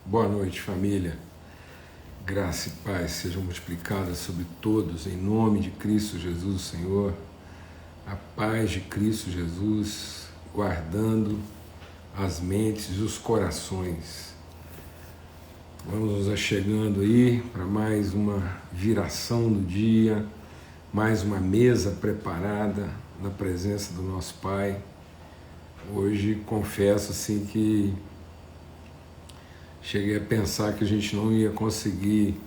Boa noite, família. Graça e paz sejam multiplicadas sobre todos, em nome de Cristo Jesus, Senhor. A paz de Cristo Jesus, guardando as mentes e os corações. Vamos nos achegando aí para mais uma viração do dia, mais uma mesa preparada na presença do nosso Pai. Hoje confesso assim que cheguei a pensar que a gente não ia conseguir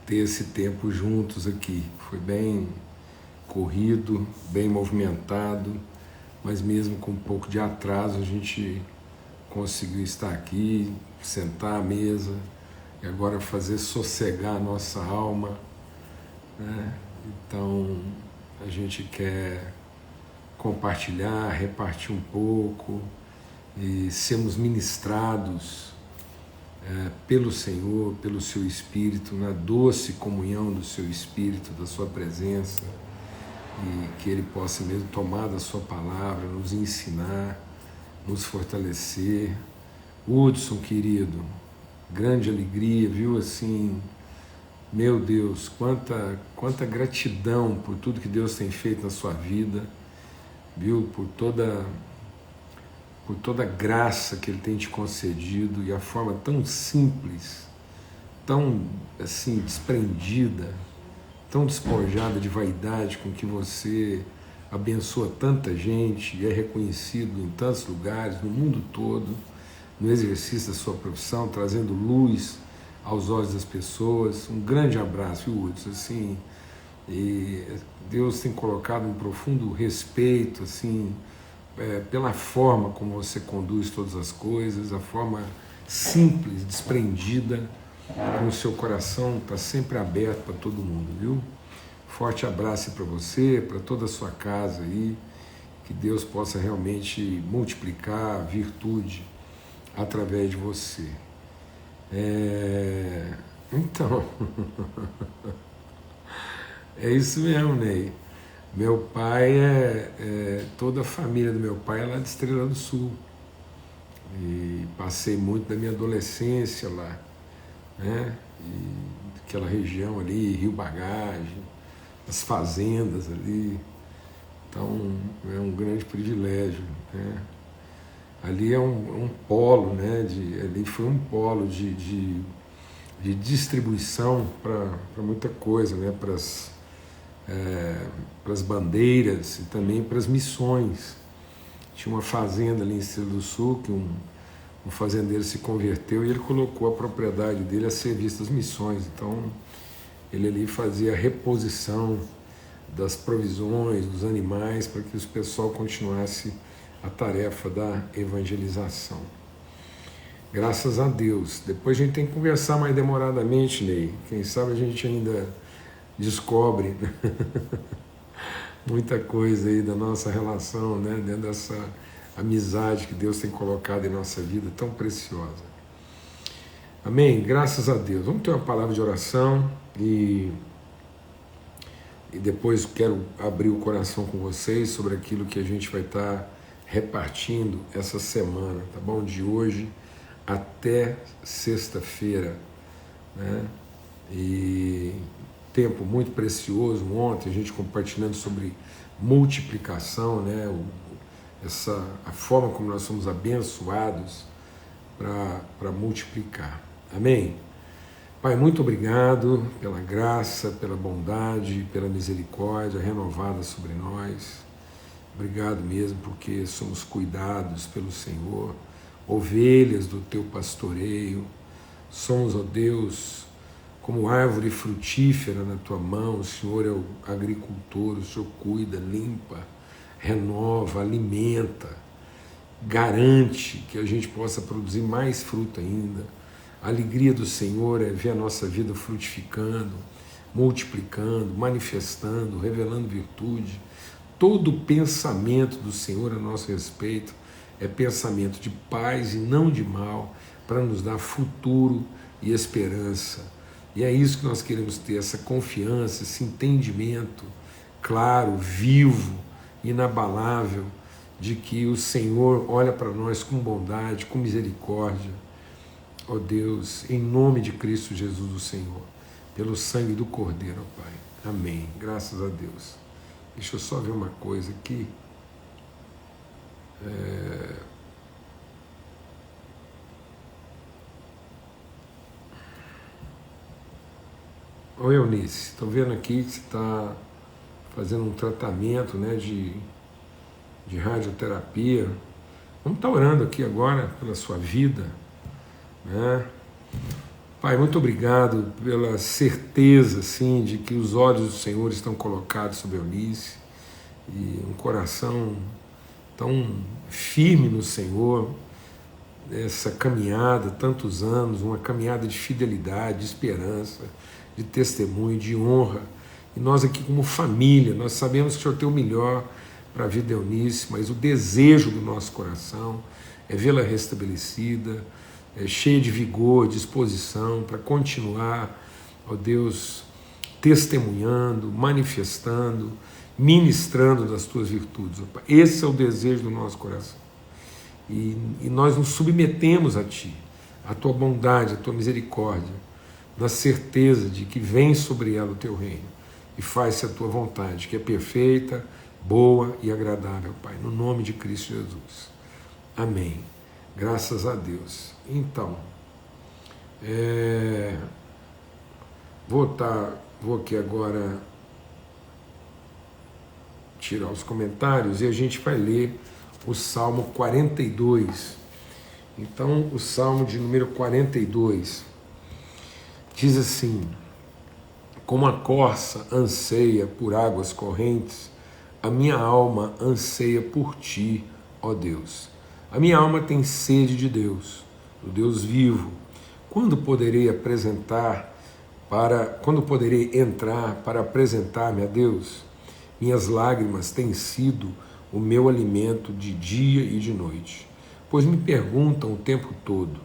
ter esse tempo juntos aqui. Foi bem corrido, bem movimentado, mas mesmo com um pouco de atraso a gente conseguiu estar aqui, sentar à mesa e agora fazer sossegar a nossa alma, né? Então a gente quer compartilhar, repartir um pouco e sermos ministrados pelo Senhor, pelo Seu Espírito, na doce comunhão do Seu Espírito, da Sua presença, e que Ele possa mesmo tomar da Sua palavra, nos ensinar, nos fortalecer. Hudson, querido, grande alegria, viu, assim, meu Deus, quanta gratidão por tudo que Deus tem feito na sua vida, viu, por toda a graça que Ele tem te concedido e a forma tão simples, tão assim desprendida, tão despojada de vaidade com que você abençoa tanta gente e é reconhecido em tantos lugares, no mundo todo, no exercício da sua profissão, trazendo luz aos olhos das pessoas. Um grande abraço, viu, Hudson? Assim, e Deus tem colocado um profundo respeito, assim, pela forma como você conduz todas as coisas, a forma simples, desprendida, como o seu coração está sempre aberto para todo mundo, viu? Forte abraço para você, para toda a sua casa aí, que Deus possa realmente multiplicar a virtude através de você. Então, é isso mesmo, Ney. Meu pai toda a família do meu pai é lá de Estrela do Sul. E passei muito da minha adolescência lá, né? E aquela região ali, Rio Bagagem, as fazendas ali. Então é um grande privilégio, né? Ali é um polo, né? Ali foi um polo de distribuição para muita coisa, né? Para as bandeiras e também para as missões. Tinha uma fazenda ali em Estrela do Sul que um fazendeiro se converteu e ele colocou a propriedade dele a serviço das missões. Então ele ali fazia a reposição das provisões, dos animais, para que o pessoal continuasse a tarefa da evangelização. Graças a Deus. Depois a gente tem que conversar mais demoradamente, Ney. Quem sabe a gente ainda descobre muita coisa aí da nossa relação, né? Dentro dessa amizade que Deus tem colocado em nossa vida, tão preciosa. Amém? Graças a Deus. Vamos ter uma palavra de oração e depois quero abrir o coração com vocês sobre aquilo que a gente vai estar repartindo essa semana, tá bom? De hoje até sexta-feira, né? E tempo muito precioso ontem, a gente compartilhando sobre multiplicação, né? A forma como nós somos abençoados para multiplicar. Amém? Pai, muito obrigado pela graça, pela bondade, pela misericórdia renovada sobre nós. Obrigado mesmo porque somos cuidados pelo Senhor, ovelhas do teu pastoreio. Somos, ó Deus, como árvore frutífera na tua mão. O Senhor é o agricultor, o Senhor cuida, limpa, renova, alimenta, garante que a gente possa produzir mais fruto ainda. A alegria do Senhor é ver a nossa vida frutificando, multiplicando, manifestando, revelando virtude. Todo pensamento do Senhor a nosso respeito é pensamento de paz e não de mal, para nos dar futuro e esperança. E é isso que nós queremos ter, essa confiança, esse entendimento claro, vivo, inabalável, de que o Senhor olha para nós com bondade, com misericórdia, ó Deus, em nome de Cristo Jesus, o Senhor, pelo sangue do Cordeiro, ó Pai. Amém. Graças a Deus. Deixa eu só ver uma coisa aqui. Ô Eunice, estou vendo aqui que você está fazendo um tratamento, né, de radioterapia. Vamos estar orando aqui agora pela sua vida, né? Pai, muito obrigado pela certeza, assim, de que os olhos do Senhor estão colocados sobre Eunice e um coração tão firme no Senhor, essa caminhada, tantos anos, uma caminhada de fidelidade, de esperança, de testemunho, de honra. E nós aqui como família, nós sabemos que o Senhor tem o melhor para a vida de Eunice, mas o desejo do nosso coração é vê-la restabelecida, cheia de vigor, disposição para continuar, ó Deus, testemunhando, manifestando, ministrando das tuas virtudes. Ó Pai. Esse é o desejo do nosso coração. E nós nos submetemos a Ti, a Tua bondade, a Tua misericórdia, na certeza de que vem sobre ela o Teu reino e faz-se a Tua vontade, que é perfeita, boa e agradável, Pai, no nome de Cristo Jesus. Amém. Graças a Deus. Então, vou aqui agora tirar os comentários e a gente vai ler o Salmo 42. Então, o Salmo de número 42 diz assim: como a corça anseia por águas correntes, a minha alma anseia por Ti, ó Deus. A minha alma tem sede de Deus, do Deus vivo. Quando poderei entrar para apresentar-me a Deus? Minhas lágrimas têm sido o meu alimento de dia e de noite, pois me perguntam o tempo todo: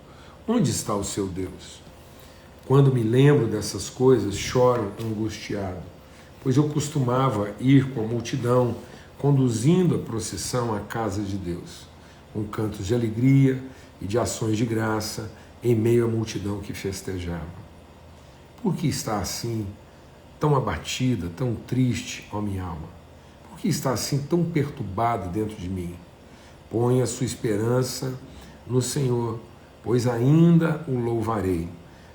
onde está o seu Deus? Quando me lembro dessas coisas, choro angustiado, pois eu costumava ir com a multidão, conduzindo a procissão à casa de Deus, com cantos de alegria e de ações de graça, em meio à multidão que festejava. Por que está assim, tão abatida, tão triste, ó minha alma? Por que está assim tão perturbada dentro de mim? Põe a sua esperança no Senhor, pois ainda o louvarei,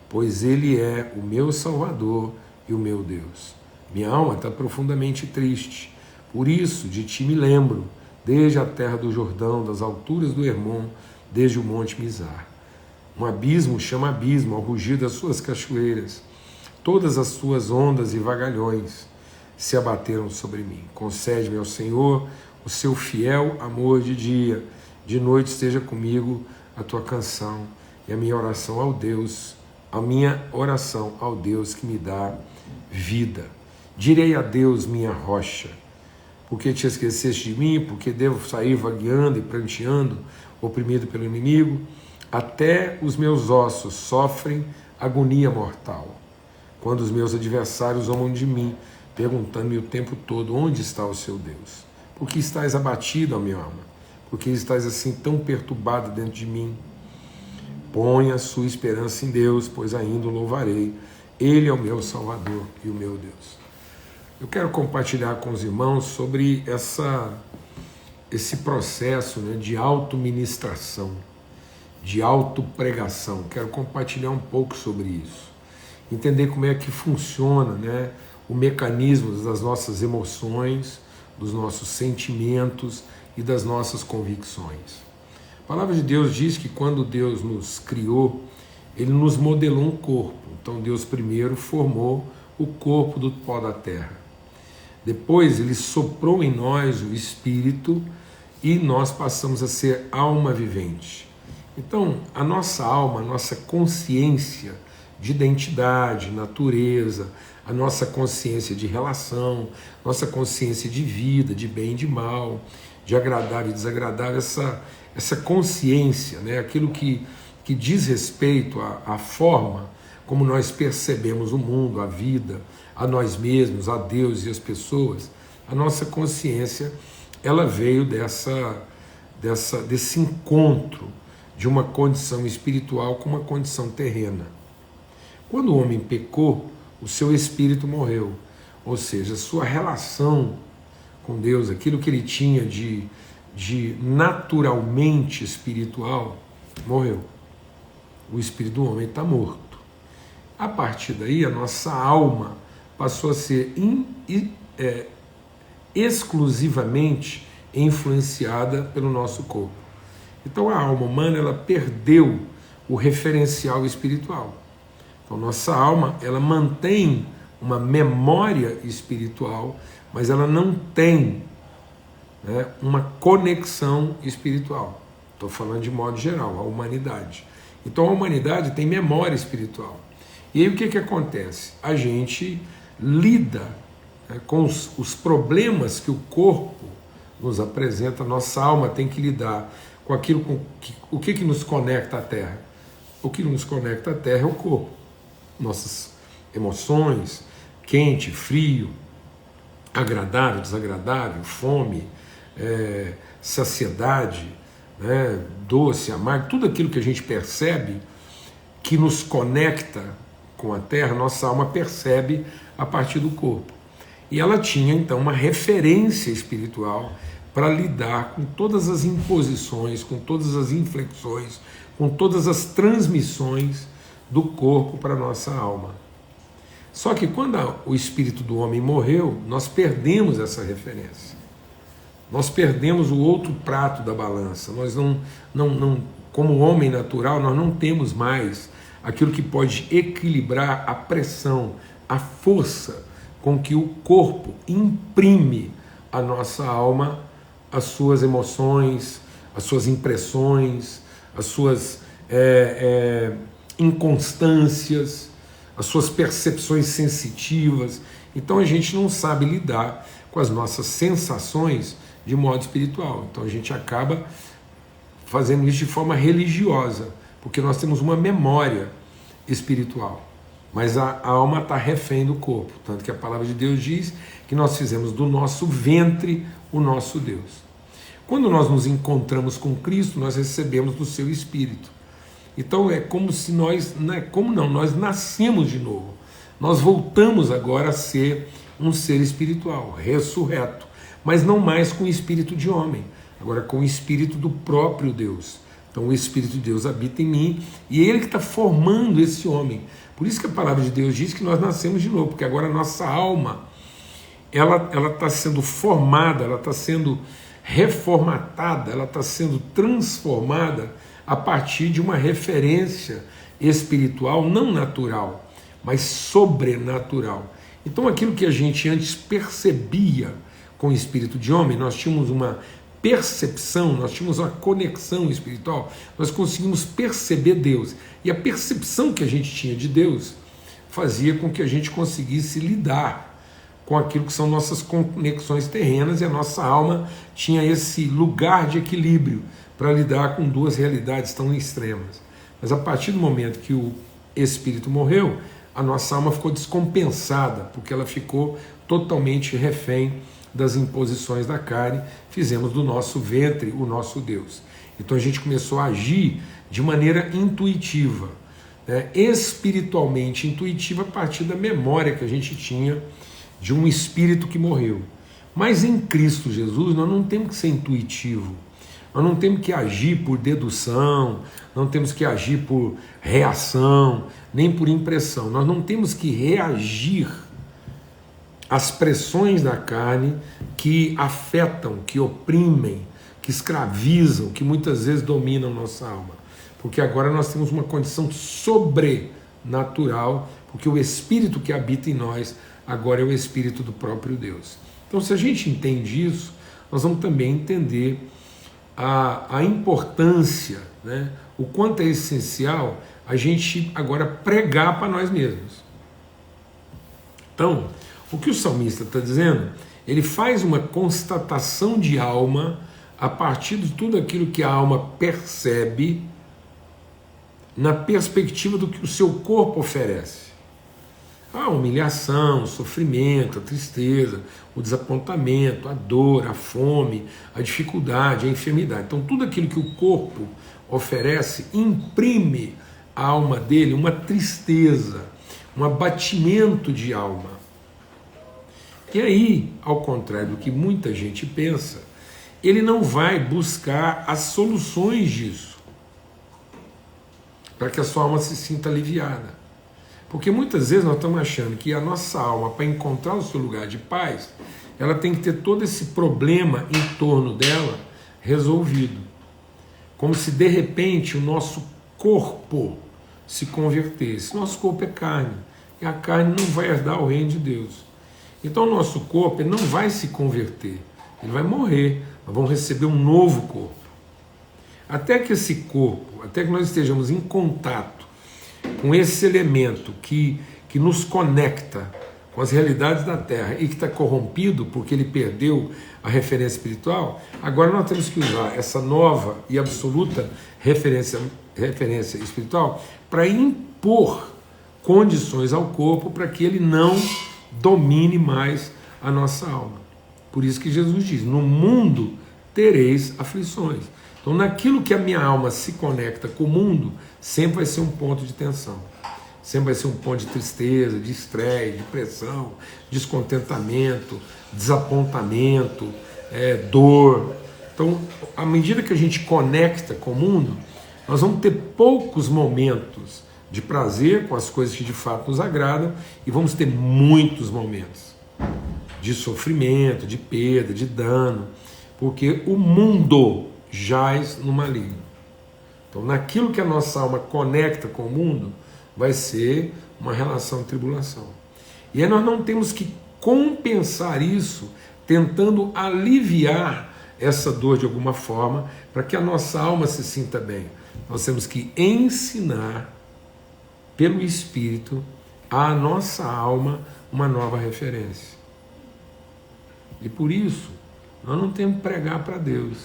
pois Ele é o meu Salvador e o meu Deus. Minha alma está profundamente triste, por isso de Ti me lembro, desde a terra do Jordão, das alturas do Hermon, desde o monte Mizar. Um abismo chama abismo ao rugir das suas cachoeiras, todas as suas ondas e vagalhões se abateram sobre mim. Concede-me ao Senhor o seu fiel amor de dia, de noite esteja comigo a tua canção e a minha oração ao Deus que me dá vida. Direi a Deus, minha rocha, porque te esqueceste de mim, porque devo sair vagueando e pranteando, oprimido pelo inimigo, até os meus ossos sofrem agonia mortal, quando os meus adversários zombam de mim, perguntando-me o tempo todo: onde está o seu Deus? Por que estás abatido, ó minha alma? Por que estás assim tão perturbado dentro de mim? Põe a sua esperança em Deus, pois ainda o louvarei. Ele é o meu Salvador e o meu Deus. Eu quero compartilhar com os irmãos sobre esse processo, né, de autoministração, de autopregação. Quero compartilhar um pouco sobre isso. Entender como é que funciona, né, o mecanismo das nossas emoções, dos nossos sentimentos e das nossas convicções. A palavra de Deus diz que quando Deus nos criou, Ele nos modelou um corpo. Então Deus primeiro formou o corpo do pó da terra. Depois Ele soprou em nós o Espírito e nós passamos a ser alma vivente. Então a nossa alma, a nossa consciência de identidade, natureza, a nossa consciência de relação, nossa consciência de vida, de bem e de mal, de agradável e desagradável, essa consciência, né, aquilo que diz respeito à forma como nós percebemos o mundo, a vida, a nós mesmos, a Deus e as pessoas, a nossa consciência, ela veio desse encontro de uma condição espiritual com uma condição terrena. Quando o homem pecou, o seu espírito morreu, ou seja, a sua relação com Deus, aquilo que ele tinha de naturalmente espiritual, morreu. O espírito do homem está morto. A partir daí, a nossa alma passou a ser exclusivamente influenciada pelo nosso corpo. Então a alma humana, ela perdeu o referencial espiritual. Então nossa alma, ela mantém uma memória espiritual, mas ela não tem, né, uma conexão espiritual. Estou falando de modo geral, a humanidade. Então a humanidade tem memória espiritual. E aí o que acontece? A gente lida, né, com os problemas que o corpo nos apresenta, nossa alma tem que lidar com aquilo, o que nos conecta à Terra. O que nos conecta à Terra é o corpo. Nossas emoções, quente, frio, agradável, desagradável, fome, saciedade, né, doce, amargo, tudo aquilo que a gente percebe que nos conecta com a Terra, nossa alma percebe a partir do corpo. E ela tinha então uma referência espiritual para lidar com todas as imposições, com todas as inflexões, com todas as transmissões do corpo para a nossa alma. Só que quando o espírito do homem morreu, nós perdemos essa referência. Nós perdemos o outro prato da balança. Nós não, como homem natural, nós não temos mais aquilo que pode equilibrar a pressão, a força com que o corpo imprime à nossa alma as suas emoções, as suas impressões, as suas inconstâncias, as suas percepções sensitivas. Então a gente não sabe lidar com as nossas sensações de modo espiritual. Então a gente acaba fazendo isso de forma religiosa, porque nós temos uma memória espiritual, mas a alma está refém do corpo, tanto que a palavra de Deus diz que nós fizemos do nosso ventre o nosso Deus. Quando nós nos encontramos com Cristo, nós recebemos do seu Espírito. Então é como se nós nascemos de novo. Nós voltamos agora a ser um ser espiritual, ressurreto, mas não mais com o espírito de homem, agora com o espírito do próprio Deus. Então o Espírito de Deus habita em mim e é Ele que está formando esse homem. Por isso que a palavra de Deus diz que nós nascemos de novo, porque agora a nossa alma ela está sendo formada, ela está sendo reformatada, ela está sendo transformada a partir de uma referência espiritual não natural, mas sobrenatural. Então aquilo que a gente antes percebia com o espírito de homem, nós tínhamos uma percepção, nós tínhamos uma conexão espiritual, nós conseguimos perceber Deus. E a percepção que a gente tinha de Deus fazia com que a gente conseguisse lidar com aquilo que são nossas conexões terrenas, e a nossa alma tinha esse lugar de equilíbrio para lidar com duas realidades tão extremas. Mas a partir do momento que o espírito morreu, a nossa alma ficou descompensada, porque ela ficou totalmente refém das imposições da carne, fizemos do nosso ventre o nosso Deus. Então a gente começou a agir de maneira intuitiva, né? Espiritualmente intuitiva, a partir da memória que a gente tinha de um espírito que morreu. Mas em Cristo Jesus nós não temos que ser intuitivo, nós não temos que agir por dedução, não temos que agir por reação, nem por impressão. Nós não temos que reagir às pressões da carne que afetam, que oprimem, que escravizam, que muitas vezes dominam nossa alma. Porque agora nós temos uma condição sobrenatural, porque o Espírito que habita em nós agora é o Espírito do próprio Deus. Então, se a gente entende isso, nós vamos também entender a importância, né, o quanto é essencial a gente agora pregar para nós mesmos. Então, o que o salmista está dizendo, ele faz uma constatação de alma a partir de tudo aquilo que a alma percebe na perspectiva do que o seu corpo oferece. A humilhação, o sofrimento, a tristeza, o desapontamento, a dor, a fome, a dificuldade, a enfermidade. Então tudo aquilo que o corpo oferece, imprime à alma dele uma tristeza, um abatimento de alma. E aí, ao contrário do que muita gente pensa, ele não vai buscar as soluções disso, para que a sua alma se sinta aliviada. Porque muitas vezes nós estamos achando que a nossa alma, para encontrar o seu lugar de paz, ela tem que ter todo esse problema em torno dela resolvido. Como se de repente o nosso corpo se convertesse. Nosso corpo é carne, e a carne não vai herdar o reino de Deus. Então o nosso corpo ele não vai se converter, ele vai morrer, nós vamos receber um novo corpo. Até que esse corpo, até que nós estejamos em contato com esse elemento que nos conecta com as realidades da Terra e que está corrompido porque ele perdeu a referência espiritual, agora nós temos que usar essa nova e absoluta referência espiritual para impor condições ao corpo para que ele não domine mais a nossa alma. Por isso que Jesus diz, no mundo tereis aflições. Então naquilo que a minha alma se conecta com o mundo, sempre vai ser um ponto de tensão. Sempre vai ser um ponto de tristeza, de estresse, de pressão, descontentamento, desapontamento, dor. Então, à medida que a gente conecta com o mundo, nós vamos ter poucos momentos de prazer com as coisas que de fato nos agradam e vamos ter muitos momentos de sofrimento, de perda, de dano, porque o mundo jaz no maligno. Então, naquilo que a nossa alma conecta com o mundo, vai ser uma relação de tribulação. E aí nós não temos que compensar isso tentando aliviar essa dor de alguma forma para que a nossa alma se sinta bem. Nós temos que ensinar pelo Espírito à nossa alma uma nova referência. E por isso nós não temos que pregar para Deus,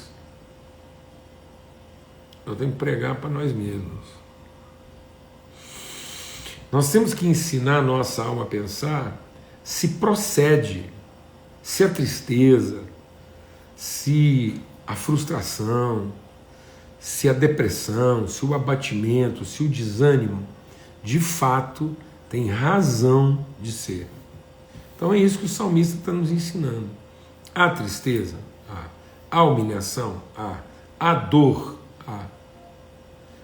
nós temos que pregar para nós mesmos. Nós temos que ensinar a nossa alma a pensar se procede, se a tristeza, se a frustração, se a depressão, se o abatimento, se o desânimo, de fato tem razão de ser. Então é isso que o salmista está nos ensinando. Há tristeza? Há humilhação? Há dor?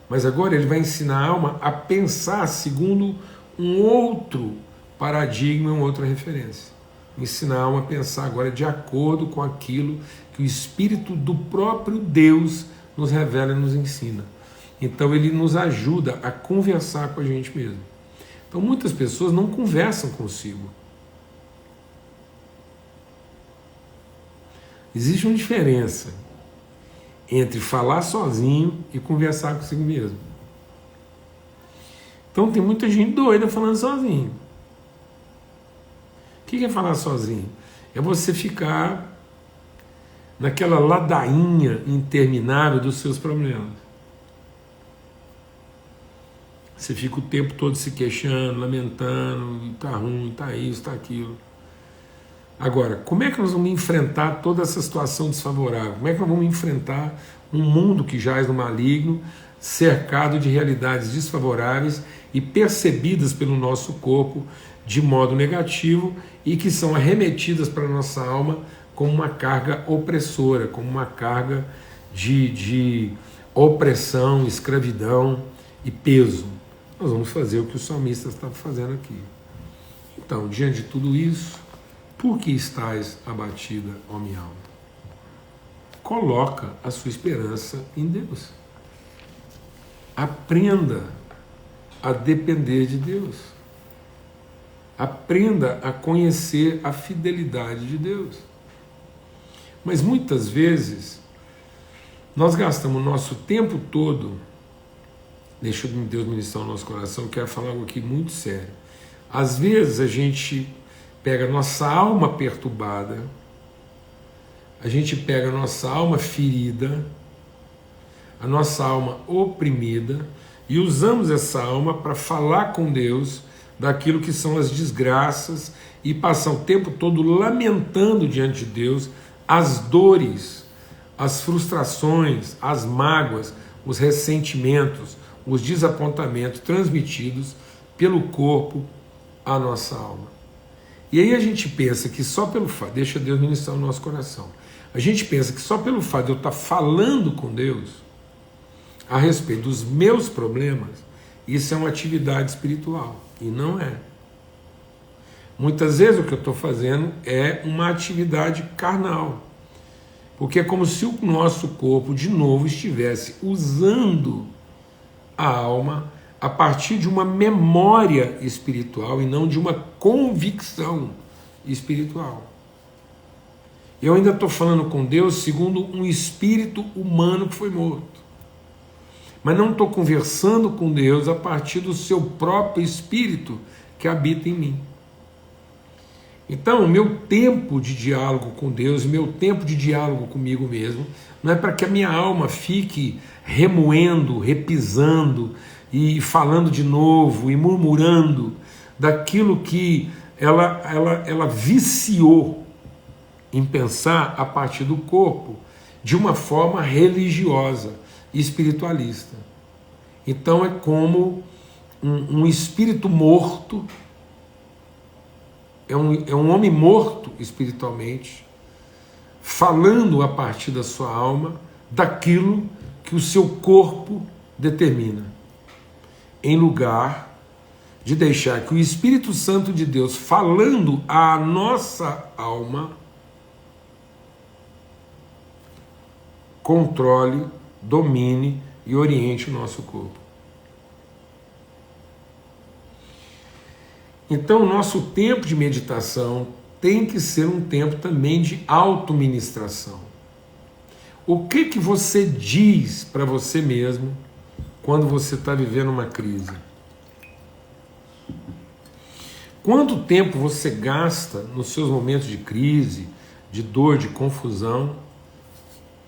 Mas agora ele vai ensinar a alma a pensar segundo um outro paradigma, uma outra referência. Ensinar a alma a pensar agora de acordo com aquilo que o Espírito do próprio Deus nos revela e nos ensina. Então ele nos ajuda a conversar com a gente mesmo. Então muitas pessoas não conversam consigo. Existe uma diferença entre falar sozinho e conversar consigo mesmo. Então tem muita gente doida falando sozinho. O que é falar sozinho? É você ficar naquela ladainha interminável dos seus problemas. Você fica o tempo todo se queixando, lamentando, está ruim, está isso, está aquilo. Agora, como é que nós vamos enfrentar toda essa situação desfavorável? Como é que nós vamos enfrentar um mundo que jaz no maligno, cercado de realidades desfavoráveis e percebidas pelo nosso corpo de modo negativo e que são arremetidas para a nossa alma como uma carga opressora, como uma carga de opressão, escravidão e peso? Nós vamos fazer o que o salmista está fazendo aqui. Então, diante de tudo isso, por que estás abatida, ó minha alma? Coloca a sua esperança em Deus. Aprenda a depender de Deus. Aprenda a conhecer a fidelidade de Deus. Mas muitas vezes nós gastamos o nosso tempo todo, deixa Deus ministrar o nosso coração, quero falar algo aqui muito sério. Às vezes a gente pega a nossa alma perturbada, a gente pega a nossa alma ferida, a nossa alma oprimida, e usamos essa alma para falar com Deus daquilo que são as desgraças e passar o tempo todo lamentando diante de Deus as dores, as frustrações, as mágoas, os ressentimentos, os desapontamentos transmitidos pelo corpo à nossa alma. E aí a gente pensa que só pelo fato, deixa Deus ministrar o nosso coração, a gente pensa que só pelo fato de eu estar falando com Deus a respeito dos meus problemas, isso é uma atividade espiritual, e não é. Muitas vezes o que eu estou fazendo é uma atividade carnal, porque é como se o nosso corpo de novo estivesse usando a alma a partir de uma memória espiritual e não de uma convicção espiritual. Eu ainda estou falando com Deus segundo um espírito humano que foi morto, mas não estou conversando com Deus a partir do seu próprio espírito que habita em mim. Então, o meu tempo de diálogo com Deus, o meu tempo de diálogo comigo mesmo, não é para que a minha alma fique remoendo, repisando e falando de novo e murmurando daquilo que ela viciou em pensar a partir do corpo de uma forma religiosa e espiritualista. Então é como um espírito morto, é um homem morto espiritualmente, falando a partir da sua alma daquilo que o seu corpo determina, em lugar de deixar que o Espírito Santo de Deus, falando à nossa alma, controle, domine e oriente o nosso corpo. Então, o nosso tempo de meditação tem que ser um tempo também de autoministração. O que você diz para você mesmo quando você está vivendo uma crise? Quanto tempo você gasta nos seus momentos de crise, de dor, de confusão,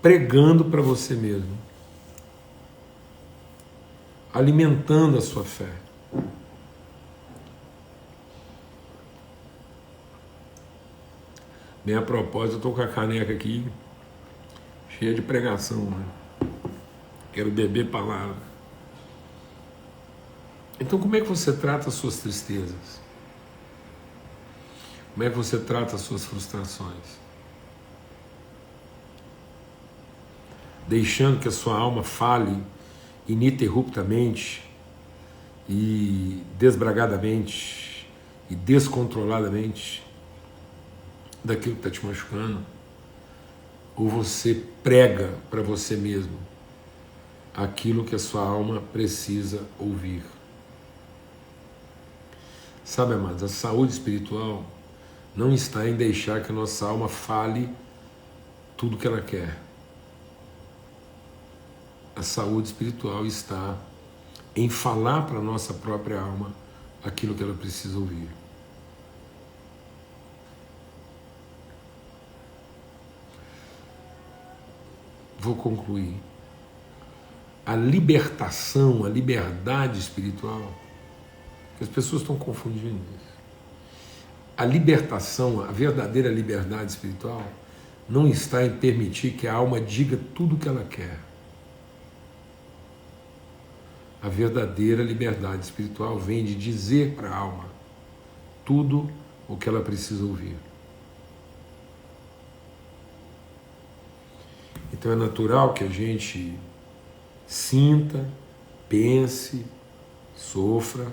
pregando para você mesmo, alimentando a sua fé? Bem, a propósito, eu estou com a caneca aqui cheia de pregação, né? Quero beber palavra. Então, como é que você trata as suas tristezas? Como é que você trata as suas frustrações? Deixando que a sua alma fale ininterruptamente e desbragadamente e descontroladamente daquilo que está te machucando? Ou você prega para você mesmo aquilo que a sua alma precisa ouvir? Sabe, amados, a saúde espiritual não está em deixar que a nossa alma fale tudo que ela quer. A saúde espiritual está em falar para a nossa própria alma aquilo que ela precisa ouvir. Vou concluir. A libertação, a liberdade espiritual, que as pessoas estão confundindo isso. A libertação, a verdadeira liberdade espiritual, não está em permitir que a alma diga tudo o que ela quer. A verdadeira liberdade espiritual vem de dizer para a alma tudo o que ela precisa ouvir. Então é natural que a gente sinta, pense, sofra,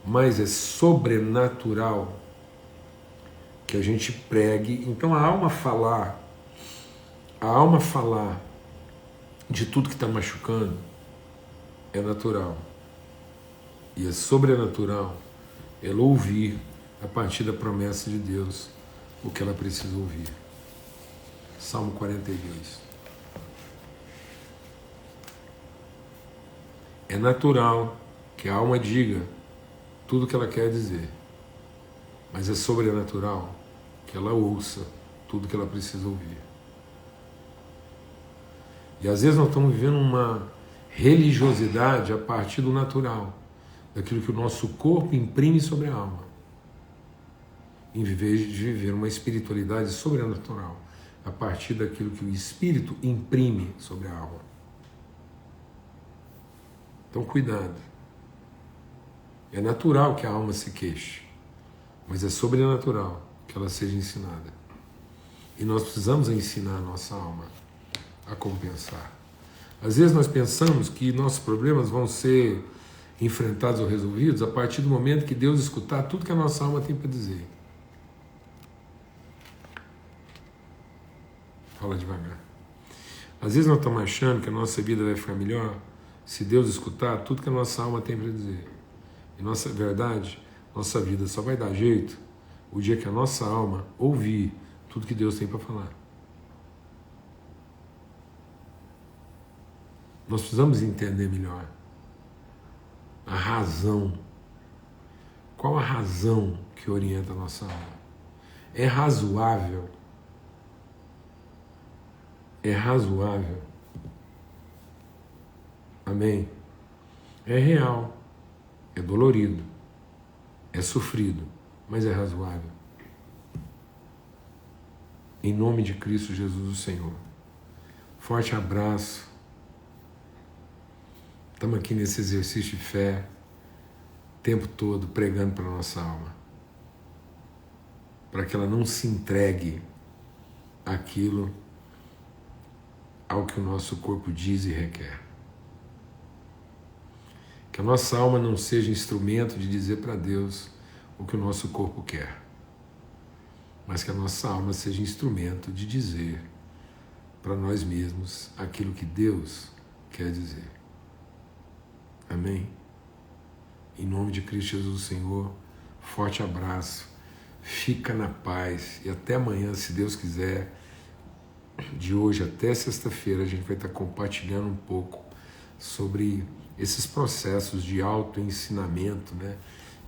mas é sobrenatural que a gente pregue. Então a alma falar de tudo que está machucando é natural. E é sobrenatural ela ouvir a partir da promessa de Deus o que ela precisa ouvir. Salmo 42. É natural que a alma diga tudo o que ela quer dizer, mas é sobrenatural que ela ouça tudo que ela precisa ouvir. E às vezes nós estamos vivendo uma religiosidade a partir do natural, daquilo que o nosso corpo imprime sobre a alma, em vez de viver uma espiritualidade sobrenatural a partir daquilo que o Espírito imprime sobre a alma. Então, cuidado. É natural que a alma se queixe, mas é sobrenatural que ela seja ensinada. E nós precisamos ensinar a nossa alma a compensar. Às vezes nós pensamos que nossos problemas vão ser enfrentados ou resolvidos a partir do momento que Deus escutar tudo que a nossa alma tem para dizer. Fala devagar. Às vezes nós estamos achando que a nossa vida vai ficar melhor se Deus escutar tudo que a nossa alma tem para dizer. E nossa verdade, nossa vida só vai dar jeito o dia que a nossa alma ouvir tudo que Deus tem para falar. Nós precisamos entender melhor a razão. Qual a razão que orienta a nossa alma? É razoável? É razoável? Amém? É real, é dolorido, é sofrido, mas é razoável. Em nome de Cristo Jesus, o Senhor. Forte abraço. Estamos aqui nesse exercício de fé, o tempo todo pregando para a nossa alma, para que ela não se entregue àquilo ao que o nosso corpo diz e requer. Que a nossa alma não seja instrumento de dizer para Deus o que o nosso corpo quer, mas que a nossa alma seja instrumento de dizer para nós mesmos aquilo que Deus quer dizer. Amém? Em nome de Cristo Jesus, Senhor, forte abraço, fica na paz e até amanhã, se Deus quiser. De hoje até sexta-feira a gente vai estar compartilhando um pouco sobre esses processos de autoensinamento, né?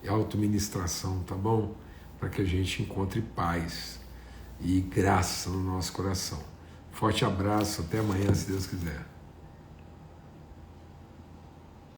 E autoministração, tá bom? Para que a gente encontre paz e graça no nosso coração. Forte abraço, até amanhã, se Deus quiser.